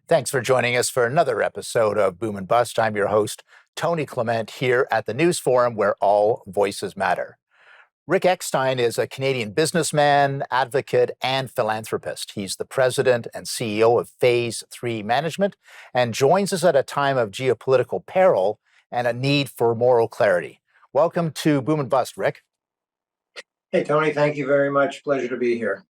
Thanks for joining us for another episode of Boom and Bust. I'm your host, Toney Clement, here at the News Forum, where all voices matter. Rick Ekstein is a Canadian businessman, advocate, and philanthropist. He's the president and CEO of Phase 3 Management and joins us at a time of geopolitical peril and a need for moral clarity. Welcome to Boom and Bust, Rick. Hey, Tony, thank you very much. Pleasure to be here.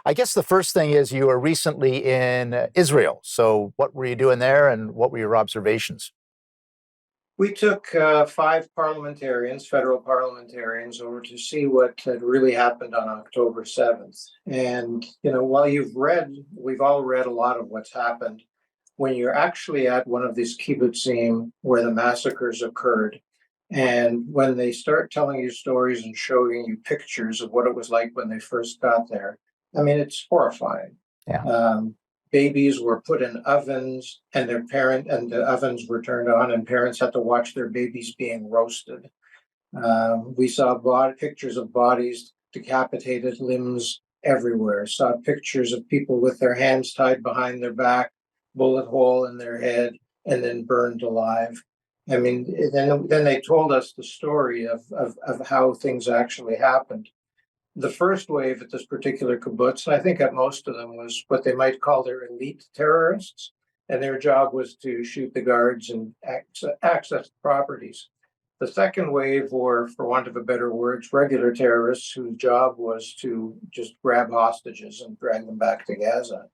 I guess the first thing is you were recently in Israel. So what were you doing there and what were your observations? We took 5 federal parliamentarians, over to see what had really happened on October 7th. And, while we've all read a lot of what's happened, when you're actually at one of these kibbutzim where the massacres occurred, and when they start telling you stories and showing you pictures of what it was like when they first got there, I mean, it's horrifying. Yeah. Babies were put in ovens, and the ovens were turned on, and parents had to watch their babies being roasted. We saw pictures of bodies, decapitated limbs everywhere. Saw pictures of people with their hands tied behind their back, bullet hole in their head, and then burned alive. I mean, then they told us the story of how things actually happened. The first wave at this particular kibbutz, and I think at most of them, was what they might call their elite terrorists, and their job was to shoot the guards and access properties. The second wave were, for want of a better word, regular terrorists whose job was to just grab hostages and drag them back to Gaza.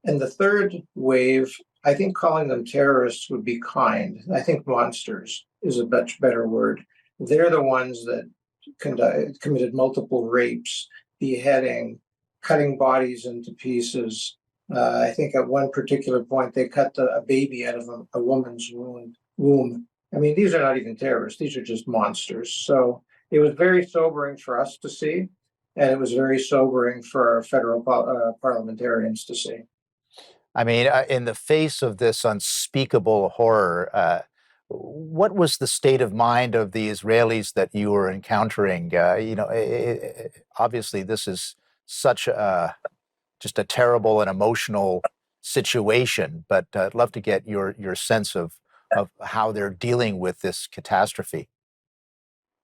And the third wave, I think calling them terrorists would be kind. I think monsters is a much better word. They're the ones that committed multiple rapes, beheading, cutting bodies into pieces. I think at one particular point, they cut a baby out of a woman's womb. I mean, these are not even terrorists. These are just monsters. So it was very sobering for us to see, and it was very sobering for our federal parliamentarians to see. I mean, in the face of this unspeakable horror, what was the state of mind of the Israelis that you were encountering? Obviously, this is such just a terrible and emotional situation, but I'd love to get your sense of how they're dealing with this catastrophe.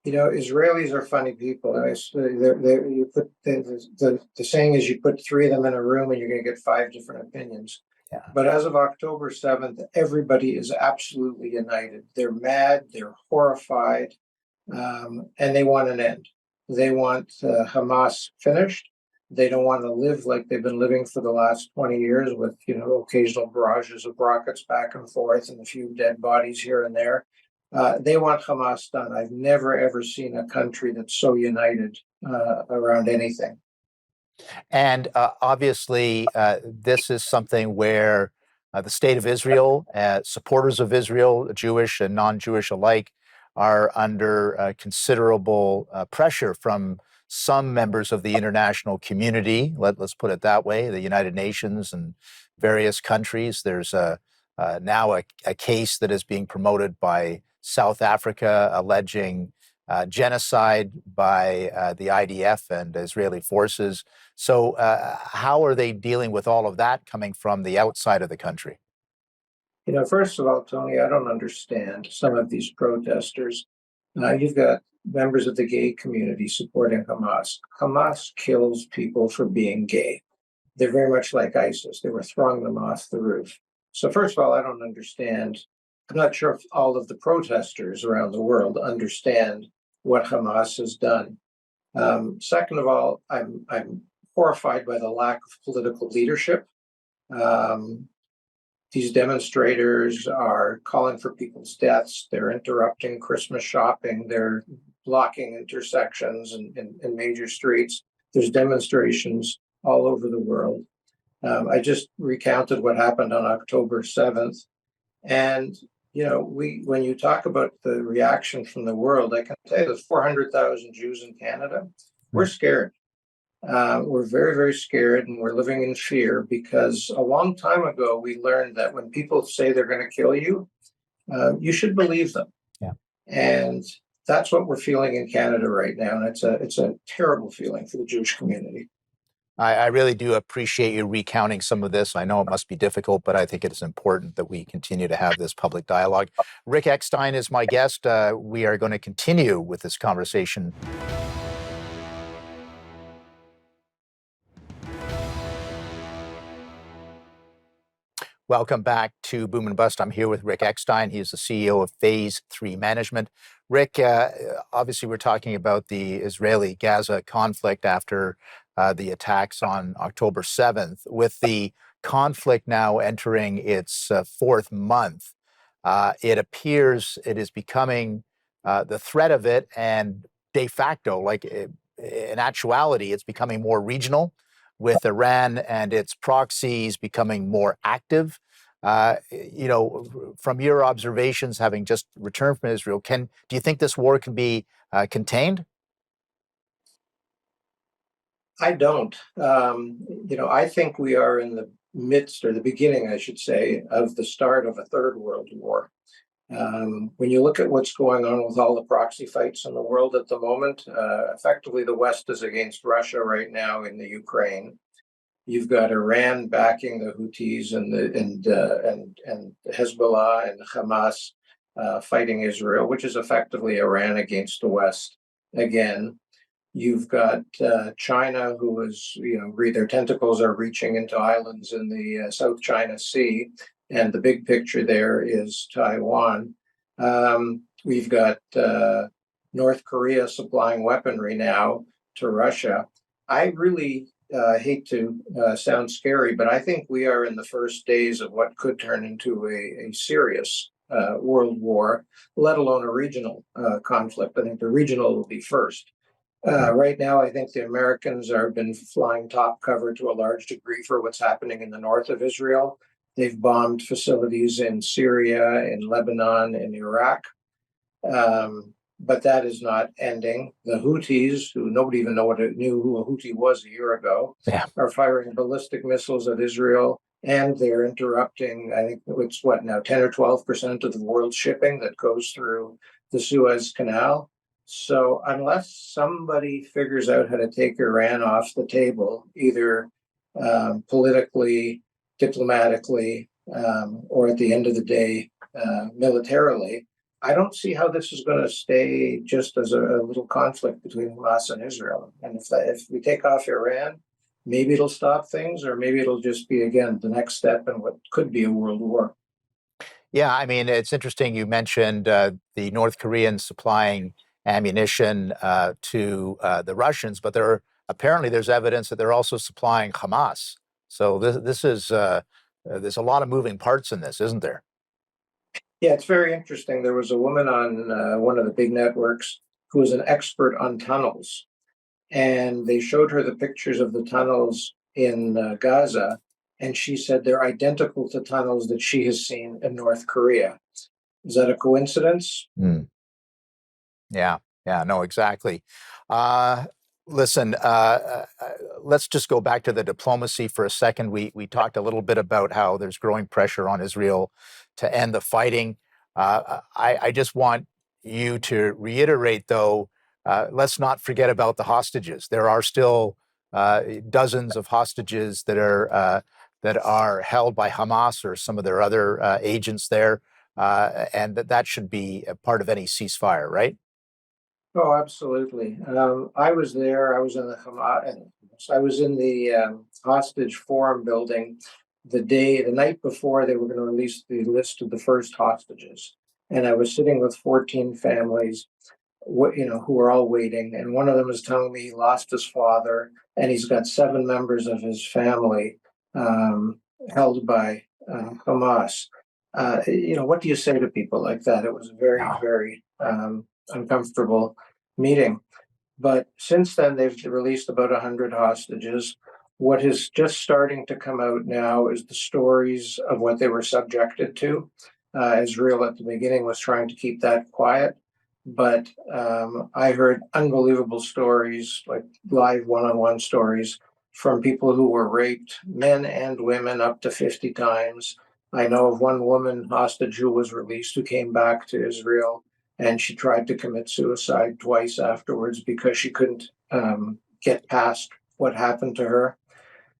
Israelis are funny people. The saying is you put 3 of them in a room and you're going to get 5 different opinions. Yeah. But as of October 7th, everybody is absolutely united. They're mad, they're horrified, and they want an end. They want Hamas finished. They don't want to live like they've been living for the last 20 years with, occasional barrages of rockets back and forth and a few dead bodies here and there. They want Hamas done. I've never, ever seen a country that's so united around anything. And obviously, this is something where the state of Israel, supporters of Israel, Jewish and non-Jewish alike, are under considerable pressure from some members of the international community. Let's put it that way, the United Nations and various countries. There's now a case that is being promoted by South Africa alleging genocide by the IDF and Israeli forces. So how are they dealing with all of that coming from the outside of the country? First of all, Tony, I don't understand some of these protesters. You've got members of the gay community supporting Hamas. Hamas kills people for being gay. They're very much like ISIS. They were throwing them off the roof. So first of all, I don't understand. I'm not sure if all of the protesters around the world understand what Hamas has done. Second of all, I'm horrified by the lack of political leadership. These demonstrators are calling for people's deaths. They're interrupting Christmas shopping. They're blocking intersections and major streets. There's demonstrations all over the world. I just recounted what happened on October 7th. And, when you talk about the reaction from the world, I can tell you there's 400,000 Jews in Canada. We're scared. We're very, very scared, and we're living in fear because a long time ago, we learned that when people say they're going to kill you, you should believe them. Yeah. And that's what we're feeling in Canada right now. And it's a terrible feeling for the Jewish community. I really do appreciate you recounting some of this. I know it must be difficult, but I think it is important that we continue to have this public dialogue. Rick Ekstein is my guest. We are going to continue with this conversation. Welcome back to Boom and Bust. I'm here with Rick Ekstein. He's the CEO of Phase 3 Management. Rick, obviously we're talking about the Israeli-Gaza conflict after the attacks on October 7th. With the conflict now entering its fourth month, it appears it is becoming the threat of it, and de facto, in actuality, it's becoming more regional, with Iran and its proxies becoming more active. From your observations, having just returned from Israel, do you think this war can be contained? I don't. I think we are in the midst, or the beginning, I should say, of the start of a third world war. When you look at what's going on with all the proxy fights in the world at the moment, effectively the West is against Russia right now in the Ukraine. You've got Iran backing the Houthis and Hezbollah and Hamas fighting Israel, which is effectively Iran against the West again. You've got China, who is, their tentacles are reaching into islands in the South China Sea, and the big picture there is Taiwan. We've got North Korea supplying weaponry now to Russia. I really hate to sound scary, but I think we are in the first days of what could turn into a serious world war, let alone a regional conflict. I think the regional will be first. Right now, I think the Americans have been flying top cover to a large degree for what's happening in the north of Israel. They've bombed facilities in Syria, in Lebanon, in Iraq. But that is not ending. The Houthis, who nobody even knew who a Houthi was a year ago, are firing ballistic missiles at Israel, and they're interrupting, I think it's 10 or 12% of the world's shipping that goes through the Suez Canal. So unless somebody figures out how to take Iran off the table, either politically, diplomatically, or at the end of the day, militarily, I don't see how this is going to stay just as a little conflict between Hamas and Israel. And if we take off Iran, maybe it'll stop things, or maybe it'll just be, again, the next step in what could be a world war. Yeah, I mean, it's interesting you mentioned the North Koreans supplying ammunition to the Russians, but there's evidence that they're also supplying Hamas. So this is there's a lot of moving parts in this, isn't there? Yeah, it's very interesting. There was a woman on one of the big networks who was an expert on tunnels, and they showed her the pictures of the tunnels in Gaza, and she said they're identical to tunnels that she has seen in North Korea. Is that a coincidence? Yeah, no, exactly. Listen, let's just go back to the diplomacy for a second. We talked a little bit about how there's growing pressure on Israel to end the fighting. I just want you to reiterate, though, let's not forget about the hostages. There are still dozens of hostages that are held by Hamas or some of their other agents there, and that should be a part of any ceasefire, right? Oh, absolutely. I was there. I was in the Hamas. I was in the hostage forum building the night before they were going to release the list of the first hostages, and I was sitting with 14 families, who were all waiting. And one of them was telling me he lost his father, and he's got 7 members of his family held by Hamas. What do you say to people like that? It was a very, very uncomfortable meeting. But since then, they've released about 100 hostages. What is just starting to come out now is the stories of what they were subjected to. Israel at the beginning was trying to keep that quiet, but I heard unbelievable stories, like live one-on-one stories from people who were raped, men and women, up to 50 times. I know of one woman hostage who was released who came back to Israel, and she tried to commit suicide twice afterwards because she couldn't get past what happened to her.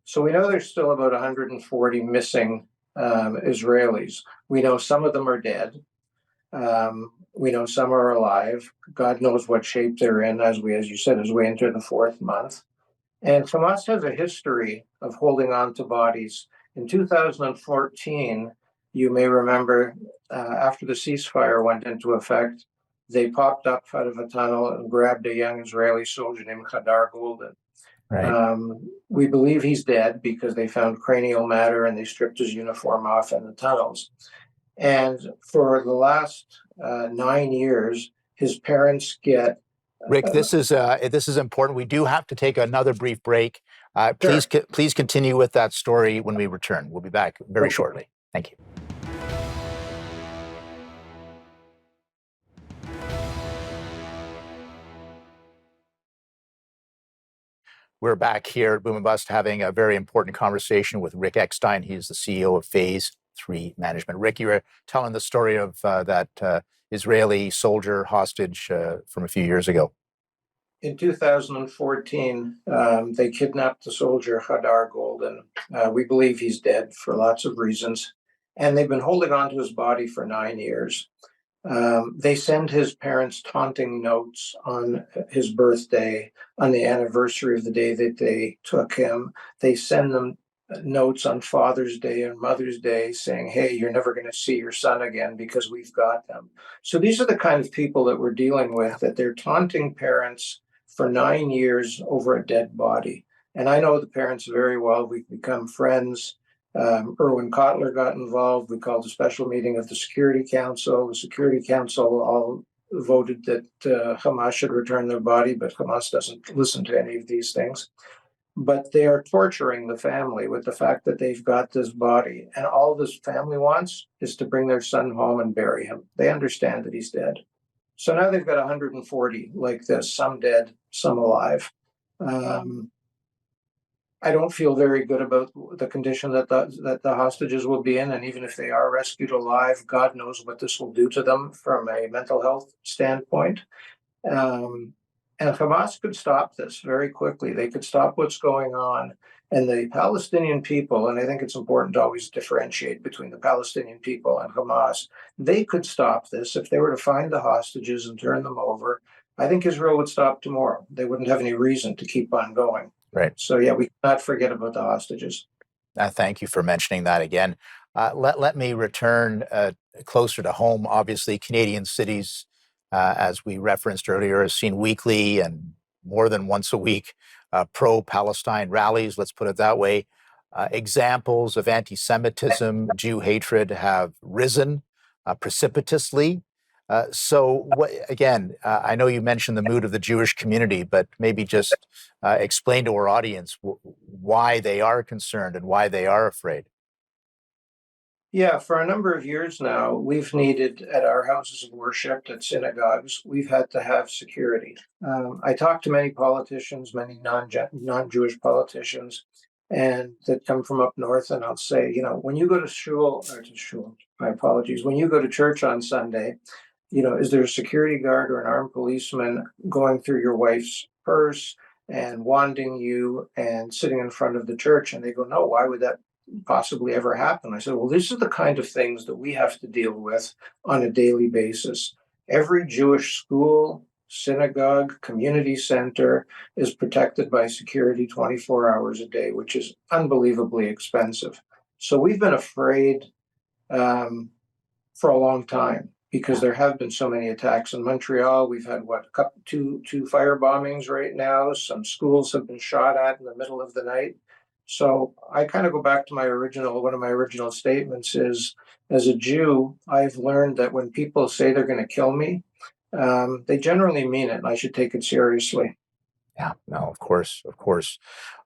So we know there's still about 140 missing Israelis. We know some of them are dead. We know some are alive. God knows what shape they're in, as you said, as we enter the fourth month. And Hamas has a history of holding on to bodies. In 2014, you may remember, after the ceasefire went into effect, they popped up out of a tunnel and grabbed a young Israeli soldier named Hadar Golden. Right. We believe he's dead because they found cranial matter and they stripped his uniform off in the tunnels. And for the last 9 years, his parents get. Rick, this is important. We do have to take another brief break. Sure. Please continue with that story when we return. We'll be back very Okay. shortly. Thank you. We're back here at Boom and Bust having a very important conversation with Rick Ekstein. He's the CEO of Phase 3 Management. Rick, you were telling the story of that Israeli soldier hostage from a few years ago. In 2014, they kidnapped the soldier Hadar Golden. We believe he's dead for lots of reasons. And they've been holding on to his body for 9 years. They send his parents taunting notes on his birthday, on the anniversary of the day that they took him. They send them notes on Father's Day and Mother's Day saying, hey, you're never going to see your son again because we've got them. So these are the kind of people that we're dealing with, that they're taunting parents for 9 years over a dead body. And I know the parents very well. We've become friends. Erwin Kotler got involved. We called a special meeting of the Security Council. The Security Council all voted that Hamas should return their body, but Hamas doesn't listen to any of these things. But they are torturing the family with the fact that they've got this body. And all this family wants is to bring their son home and bury him. They understand that he's dead. So now they've got 140 like this, some dead, some alive. I don't feel very good about the condition that the hostages will be in. And even if they are rescued alive, God knows what this will do to them from a mental health standpoint. And Hamas could stop this very quickly. They could stop what's going on. And the Palestinian people, and I think it's important to always differentiate between the Palestinian people and Hamas, they could stop this if they were to find the hostages and turn them over. I think Israel would stop tomorrow. They wouldn't have any reason to keep on going. Right. So, yeah, we cannot forget about the hostages. Thank you for mentioning that again. Let me return closer to home. Obviously, Canadian cities, as we referenced earlier, have seen weekly and more than once a week pro-Palestine rallies, let's put it that way. Examples of anti-Semitism, Jew hatred have risen precipitously. I know you mentioned the mood of the Jewish community, but maybe just explain to our audience why they are concerned and why they are afraid. Yeah, for a number of years now, we've needed at our houses of worship, at synagogues, we've had to have security. I talked to many politicians, many non-Jewish politicians, and that come from up north, and I'll say, when you go to shul, my apologies, when you go to church on Sunday, is there a security guard or an armed policeman going through your wife's purse and wanding you and sitting in front of the church? And they go, no, why would that possibly ever happen? I said, well, these are the kind of things that we have to deal with on a daily basis. Every Jewish school, synagogue, community center is protected by security 24 hours a day, which is unbelievably expensive. So we've been afraid for a long time, because there have been so many attacks in Montreal. We've had two fire bombings right now. Some schools have been shot at in the middle of the night. So I kind of go back to one of my original statements is, as a Jew, I've learned that when people say they're going to kill me, they generally mean it, and I should take it seriously. Yeah, no, of course.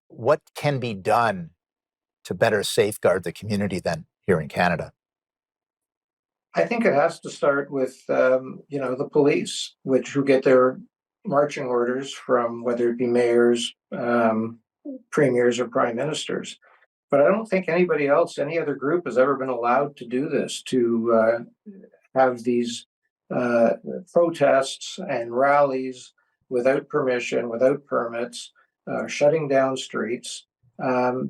What can be done to better safeguard the community then here in Canada? I think it has to start with, the police, who get their marching orders from whether it be mayors, premiers, or prime ministers. But I don't think any other group has ever been allowed to do this, to have these protests and rallies without permission, without permits, shutting down streets.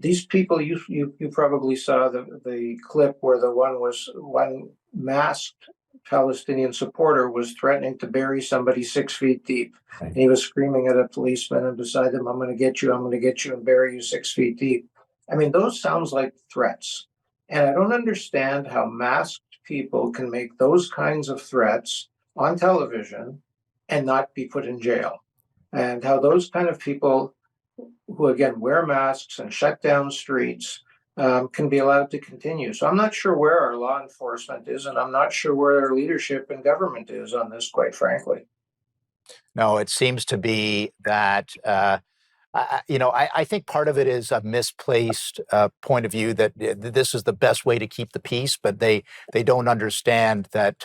These people, you probably saw the clip where one masked Palestinian supporter was threatening to bury somebody 6 feet deep. Right. And he was screaming at a policeman and beside him, "I'm going to get you! I'm going to get you and bury you 6 feet deep." I mean, those sounds like threats, and I don't understand how masked people can make those kinds of threats on television and not be put in jail, and how those kind of people who again wear masks and shut down streets can be allowed to continue. So I'm not sure where our law enforcement is, and I'm not sure where our leadership and government is on this, quite frankly. No, it seems to be that I think part of it is a misplaced point of view that this is the best way to keep the peace, but they don't understand that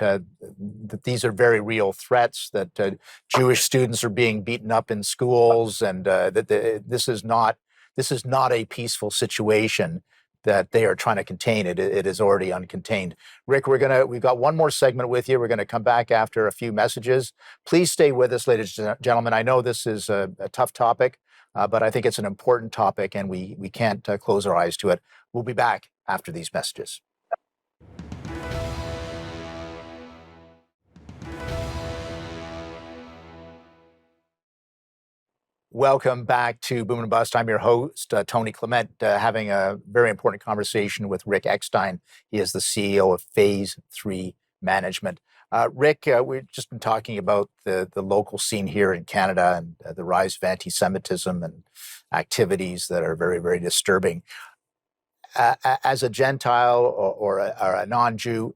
these are very real threats. That Jewish students are being beaten up in schools, and this is not a peaceful situation that they are trying to contain. It is already uncontained. Rick, we've got one more segment with you. We're going to come back after a few messages. Please stay with us, ladies and gentlemen. I know this is a tough topic. But I think it's an important topic, and we can't close our eyes to it. We'll be back after these messages. Welcome back to Boom and Bust. I'm your host, Toney Clement, having a very important conversation with Rick Ekstein. He is the CEO of Phase 3 Management. Rick, we've just been talking about the local scene here in Canada and the rise of anti-Semitism and activities that are very, very disturbing. As a Gentile or a non-Jew,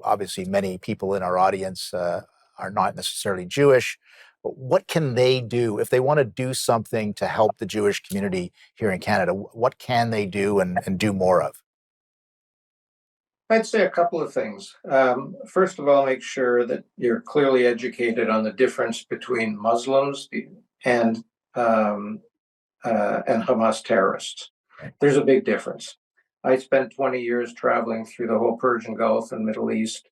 obviously many people in our audience are not necessarily Jewish. What can they do if they want to do something to help the Jewish community here in Canada? What can they do and do more of? I'd say a couple of things. First of all, make sure that you're clearly educated on the difference between Muslims and Hamas terrorists. There's a big difference. I spent 20 years traveling through the whole Persian Gulf and Middle East,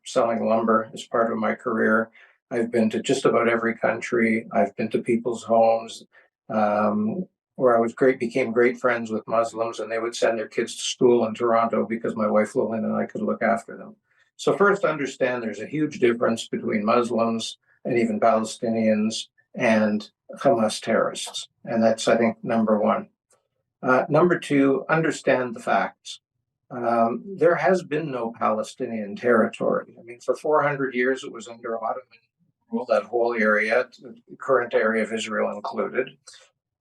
selling lumber as part of my career. I've been to just about every country. I've been to people's homes. Where became great friends with Muslims, and they would send their kids to school in Toronto because my wife flew in and I could look after them. So first, understand there's a huge difference between Muslims and even Palestinians and Hamas terrorists, and that's, I think, number one. Number two, understand the facts. There has been no Palestinian territory. I mean, for 400 years, it was under Ottoman rule, that whole area, the current area of Israel included.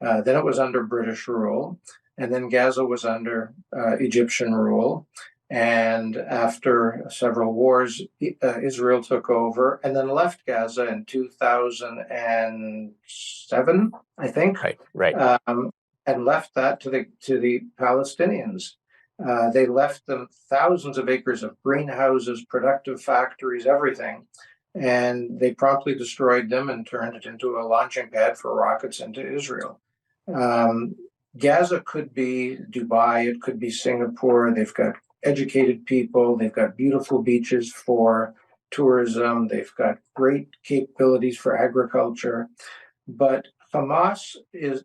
Then it was under British rule, and then Gaza was under Egyptian rule. And after several wars, Israel took over and then left Gaza in 2007, I think. Right. And left that to the Palestinians. They left them thousands of acres of greenhouses, productive factories, everything. And they promptly destroyed them and turned it into a launching pad for rockets into Israel. Gaza could be Dubai, it could be Singapore. They've got educated people, they've got beautiful beaches for tourism, they've got great capabilities for agriculture. But Hamas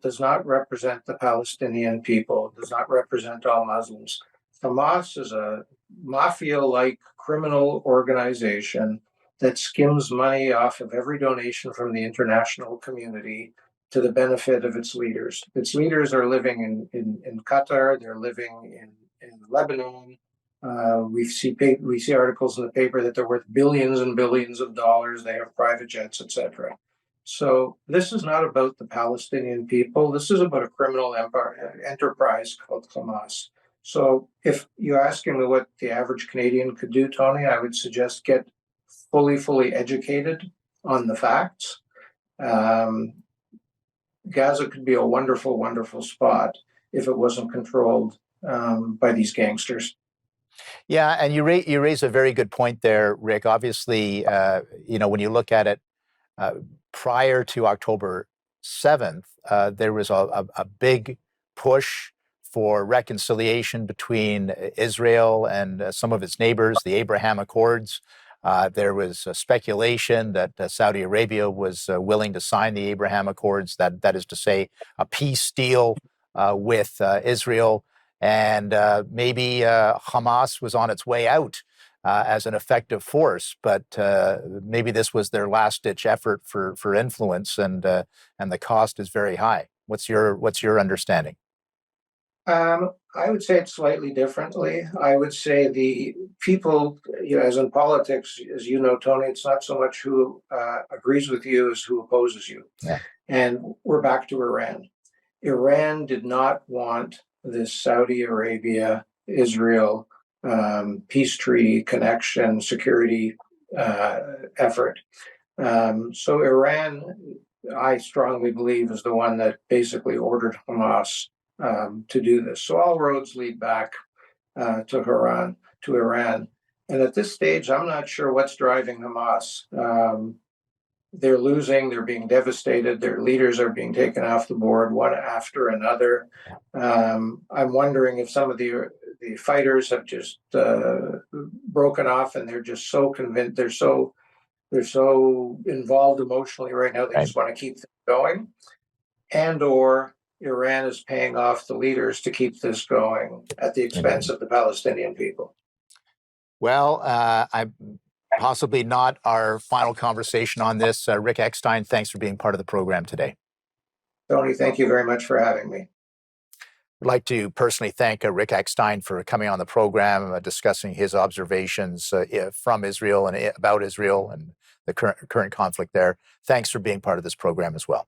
does not represent the Palestinian people, does not represent all Muslims. Hamas is a mafia-like criminal organization that skims money off of every donation from the international community to the benefit of its leaders. Its leaders are living in Qatar, they're living in Lebanon. We see articles in the paper that they're worth billions and billions of dollars. They have private jets, etc. So this is not about the Palestinian people. This is about a criminal enterprise called Hamas. So if you're asking me what the average Canadian could do, Tony, I would suggest get fully educated on the facts. Gaza could be a wonderful spot if it wasn't controlled by these gangsters. Yeah, and you raise a very good point there, Rick. Obviously, when you look at it, prior to October 7th, there was a big push for reconciliation between Israel and some of its neighbors, the Abraham Accords. There was speculation that Saudi Arabia was willing to sign the Abraham Accords, that is to say, a peace deal with Israel. And maybe Hamas was on its way out as an effective force, but maybe this was their last-ditch effort for influence, and the cost is very high. What's your understanding? I would say it slightly differently. I would say the people, as in politics, as you know, Tony, it's not so much who agrees with you as who opposes you. Yeah. And we're back to Iran. Iran did not want this Saudi Arabia, Israel peace treaty connection security effort. So Iran, I strongly believe, is the one that basically ordered Hamas to do this. So all roads lead back to Iran. And at this stage, I'm not sure what's driving Hamas. They're losing, they're being devastated, their leaders are being taken off the board one after another. I'm wondering if some of the fighters have just broken off, and they're just so convinced, they're so involved emotionally right now, they just want to keep things going. And or Iran is paying off the leaders to keep this going at the expense of the Palestinian people. Well, I'm possibly not our final conversation on this. Rick Ekstein, thanks for being part of the program today. Tony, thank you very much for having me. I'd like to personally thank Rick Ekstein for coming on the program, discussing his observations from Israel and about Israel and the current conflict there. Thanks for being part of this program as well.